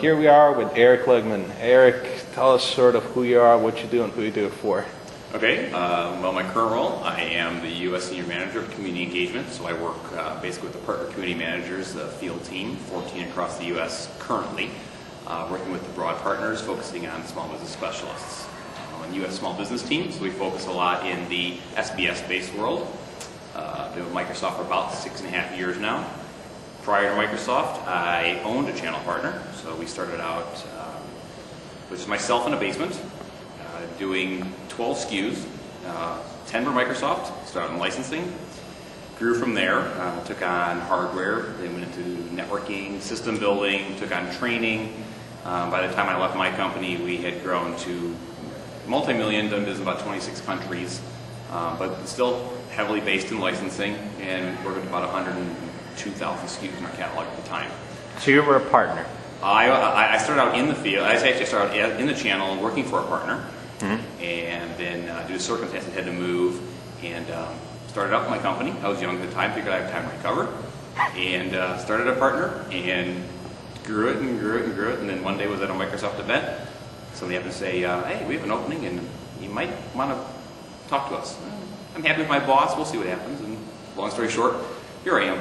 here we are with Eric Ligman. Eric, tell us sort of who you are, what you do, and who you do it for. Okay, well, my current role, I am the U.S. Senior Manager of Community Engagement, so I work basically with the partner community managers, the field team, 14 across the U.S. currently, working with the broad partners, focusing on small business specialists. On U.S. small business teams, we focus a lot in the SBS-based world. Been with Microsoft for about 6.5 years now. Prior to Microsoft, I owned a channel partner, so we started out with just myself in a basement, doing 12 SKUs, 10 for Microsoft, started in licensing, grew from there, took on hardware, then went into networking, system building, took on training. By the time I left my company, we had grown to multi-million, done business in about 26 countries, but still heavily based in licensing, and worked with about 102,000 SKUs in our catalog at the time. So you were a partner? I started out in the field. I actually started in the channel working for a partner. Mm-hmm. And then due to circumstances, had to move and started up my company. I was young at the time, figured I had time to recover, and started a partner and grew it and grew it and grew it. And then one day was at a Microsoft event. Somebody happened to say, "Hey, we have an opening, and you might want to talk to us." I'm happy with my boss. We'll see what happens. And long story short, here I am.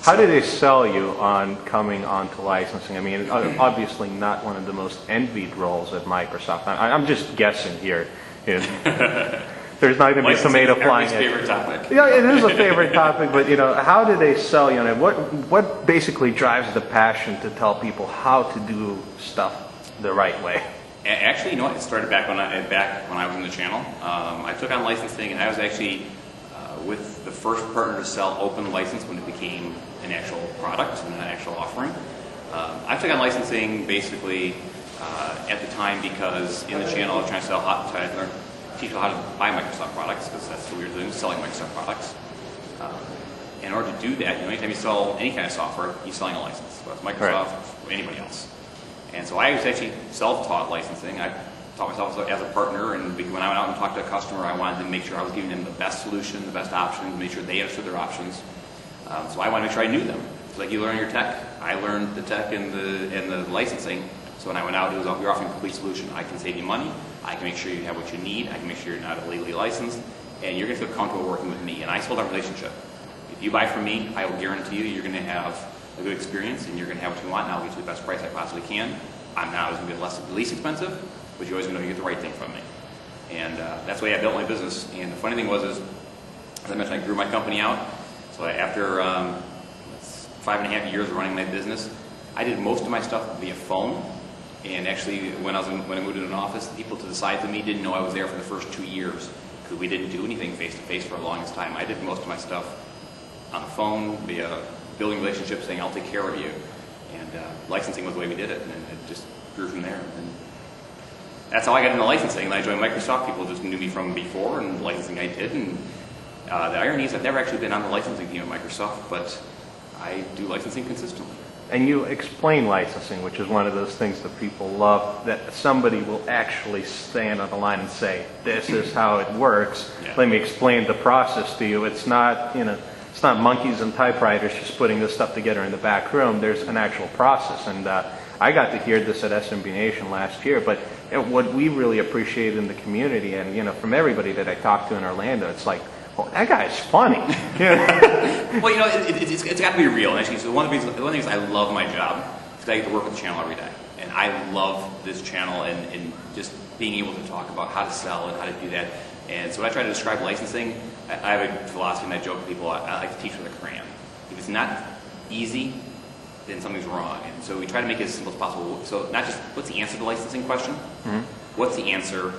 How did they sell you on coming onto licensing? I mean, obviously not one of the most envied roles at Microsoft. I'm just guessing here. There's not going to be tomato flying. Favorite topic. Yeah, it is a favorite topic, but how do they sell you? And what basically drives the passion to tell people how to do stuff the right way? Actually, it started back when I was in the channel. I took on licensing, and I was actually with the first partner to sell open license when it became an actual product and an actual offering. I took on licensing basically at the time because in the channel I was trying to teach people how to buy Microsoft products, because that's what we were doing, selling Microsoft products. In order to do that, anytime you sell any kind of software, you're selling a license, whether it's Microsoft or anybody else. And so I was actually self-taught licensing. I taught myself as a partner, and when I went out and talked to a customer, I wanted to make sure I was giving them the best solution, the best options, make sure they understood their options. So I wanted to make sure I knew them. It's like you learn your tech. I learned the tech and the licensing. So when I went out, it was you're offering a complete solution. I can save you money. I can make sure you have what you need. I can make sure you're not illegally licensed, and you're going to feel comfortable working with me. And I sold our relationship. If you buy from me, I will guarantee you're going to have a good experience, and you're going to have what you want, and I'll get you the best price I possibly can. I'm not always going to be the least expensive, but you're always going to get the right thing from me. And that's the way I built my business. And the funny thing was, as I mentioned, I grew my company out. So after 5.5 years of running my business, I did most of my stuff via phone. And actually, when I moved into an office, people to the side of me didn't know I was there for the first 2 years, because we didn't do anything face-to-face for the longest time. I did most of my stuff on the phone, via building relationships, saying, "I'll take care of you." And licensing was the way we did it, and it just grew from there. And that's how I got into licensing. And I joined Microsoft. People just knew me from before, and licensing I did. And the irony is I've never actually been on the licensing team at Microsoft, but I do licensing consistently. And you explain licensing, which is one of those things that people love, that somebody will actually stand on the line and say, "This is how it works. Yeah. Let me explain the process to you." It's not, it's not monkeys and typewriters just putting this stuff together in the back room. There's an actual process. And I got to hear this at SMB Nation last year, but what we really appreciate in the community, and from everybody that I talked to in Orlando, it's like, "Well, that guy's funny." Well, it's got to be real. And actually, so one of the things I love my job is that I get to work with the channel every day, and I love this channel and just being able to talk about how to sell and how to do that. And so when I try to describe licensing, I have a philosophy, and I joke with people. I like to teach with a crayon. If it's not easy, then something's wrong. And so we try to make it as simple as possible. So not just what's the answer to the licensing question, what's the answer,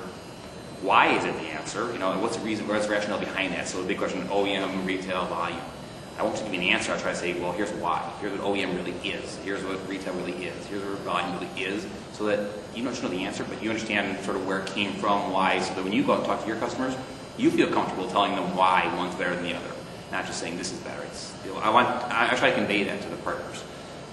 why is it the answer, and what's the reason, what's the rationale behind that. So the big question, OEM, retail, volume. I won't just give you an answer. I try to say, well, here's why. Here's what OEM really is. Here's what retail really is. Here's what volume really is. So that you don't just know the answer, but you understand sort of where it came from, why, so that when you go out and talk to your customers, you feel comfortable telling them why one's better than the other. Not just saying this is better. I try to convey that to the partners.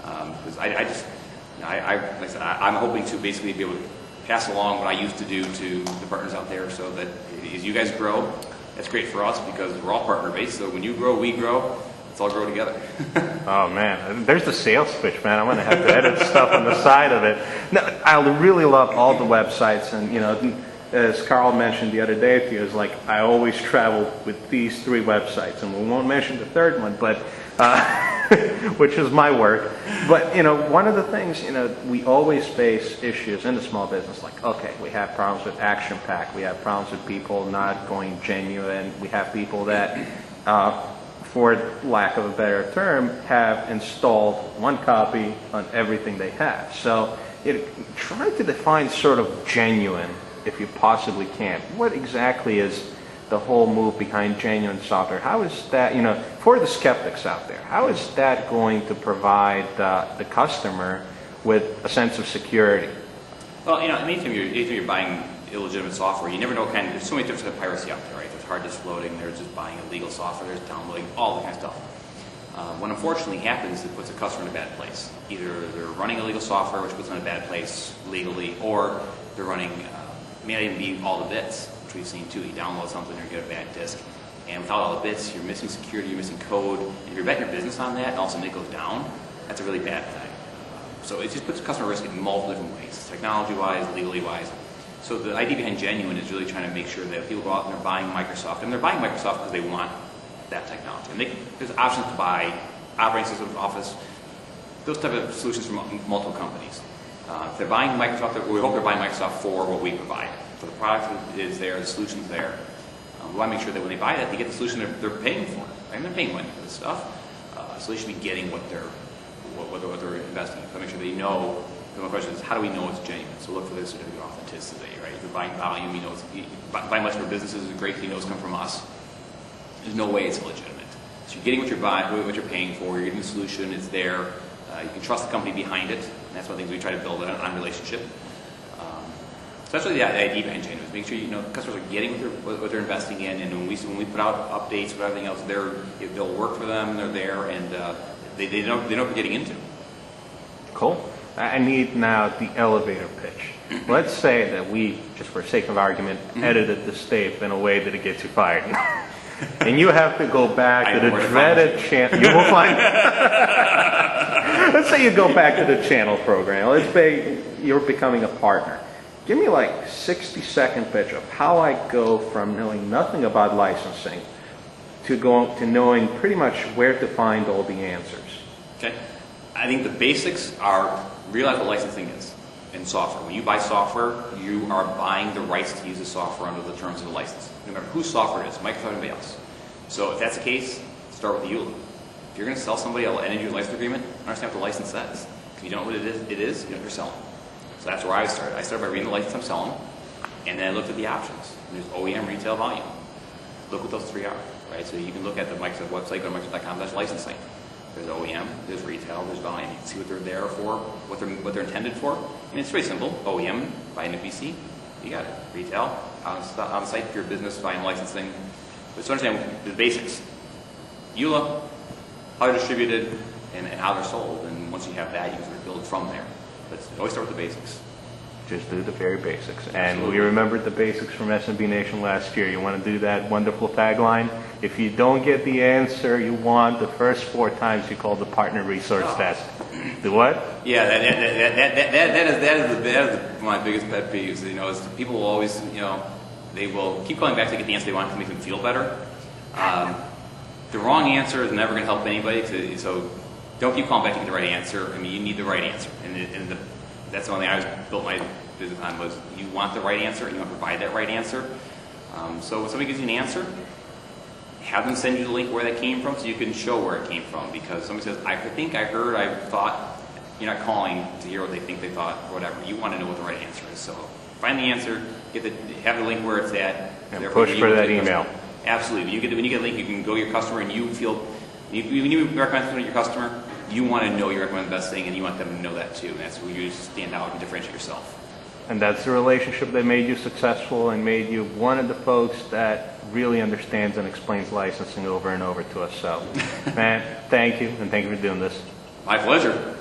Because like I said, I'm hoping to basically be able to pass along what I used to do to the partners out there, so that as you guys grow, that's great for us because we're all partner based. So when you grow, we grow. let's all grow together. Oh man, there's the sales pitch, man. I'm going to have to edit stuff on the side of it. No, I really love all the websites, and you know, as Carl mentioned the other day to you, is like I always travel with these 3 websites, and we won't mention the third one, but which is my work. But you know, one of the things, you know, we always face issues in the small business, like okay, we have problems with Action Pack, we have problems with people not going genuine, we have people that for lack of a better term, have installed one copy on everything they have. So try to define sort of genuine, if you possibly can. What exactly is the whole move behind genuine software? How is that, you know, for the skeptics out there, how is that going to provide the customer with a sense of security? Well, you know, anytime you're buying illegitimate software, you never know there's so many different types of piracy out there, right? There's hard disk floating, there's just buying illegal software, there's downloading, all that kind of stuff. What unfortunately happens is it puts a customer in a bad place. Either they're running illegal software, which puts them in a bad place legally, or they're running, may not even be all the bits, which we've seen too. You download something or you get a bad disk, and without all the bits, you're missing security, you're missing code, and if you're betting your business on that, and all of a sudden it goes down, that's a really bad thing. So it just puts customer risk in multiple different ways, technology-wise, legally-wise. So the idea behind genuine is really trying to make sure that people go out and they're buying Microsoft, and they're buying Microsoft because they want that technology. And there's options to buy operating systems, Office, those type of solutions from multiple companies. If they're buying Microsoft, we hope they're buying Microsoft for what we provide. So the product is there, the solution's there. We want to make sure that when they buy that, they get the solution they're paying for. Right? They're paying money for this stuff, so they should be getting what they're investing in. So make sure they know. The one question is, how do we know it's genuine? So look for this certificate of authenticity, right? If you're buying volume, you know buying much for businesses is great. You know it's come from us. There's no way it's illegitimate. So you're getting what you're buying, what you're paying for. You're getting the solution. It's there. You can trust the company behind it, and that's one of the things we try to build on relationship. So that's really the idea behind genuine. Make sure you know customers are getting what they're investing in, and when we put out updates and everything else, they'll work for them. They're there, and they know what they're getting into. Cool. I need now the elevator pitch. Let's say that we, just for sake of argument, edited this tape in a way that it gets you fired. And you have to go back to the dreaded channel. You will find Let's say you go back to the channel program. Let's say you're becoming a partner. Give me like 60-second pitch of how I go from knowing nothing about licensing to knowing pretty much where to find all the answers. Okay. I think the basics are realize what licensing is in software. When you buy software, you are buying the rights to use the software under the terms of the license. No matter whose software it is, Microsoft or anybody else. So if that's the case, start with the EULA. If you're going to sell somebody an end-user license agreement, understand what the license says. If you don't know what it is, you know what you're selling. So that's where I started. I started by reading the license I'm selling, and then I looked at the options. And there's OEM, retail, volume. Look what those 3 are, right? So you can look at the Microsoft website, go to Microsoft.com/licensing. There's OEM, there's retail, there's volume. You can see what they're there for, what they're intended for. And it's very simple. OEM, buying a PC, you got it. Retail, on site for your business, buying licensing. But to understand the basics. EULA, how they're distributed, and how they're sold. And once you have that, you can sort of build from there. But always start with the basics. Just do the very basics. And we remembered the basics from SMB Nation last year. You want to do that wonderful tagline? If you don't get the answer you want the first 4 times, you call the partner resource desk. Do what? Yeah, that is my biggest pet peeves. You know, is people will always, you know, they will keep calling back to get the answer they want to make them feel better. The wrong answer is never going to help anybody. So don't keep calling back to get the right answer. I mean, you need the right answer. And that's the only thing I built my business on was you want the right answer and you want to provide that right answer. So when somebody gives you an answer, have them send you the link where that came from so you can show where it came from. Because somebody says, I think, I heard, I thought, you're not calling to hear what they think they thought or whatever. You want to know what the right answer is. So find the answer, have the link where it's at. And push for that email. Absolutely. When you get a link, you can go to your customer and you feel, when you recommend something to your customer, you want to know you recommend the best thing and you want them to know that too. And that's where you stand out and differentiate yourself. And that's the relationship that made you successful and made you one of the folks that really understands and explains licensing over and over to us. So, man, thank you, and thank you for doing this. My pleasure.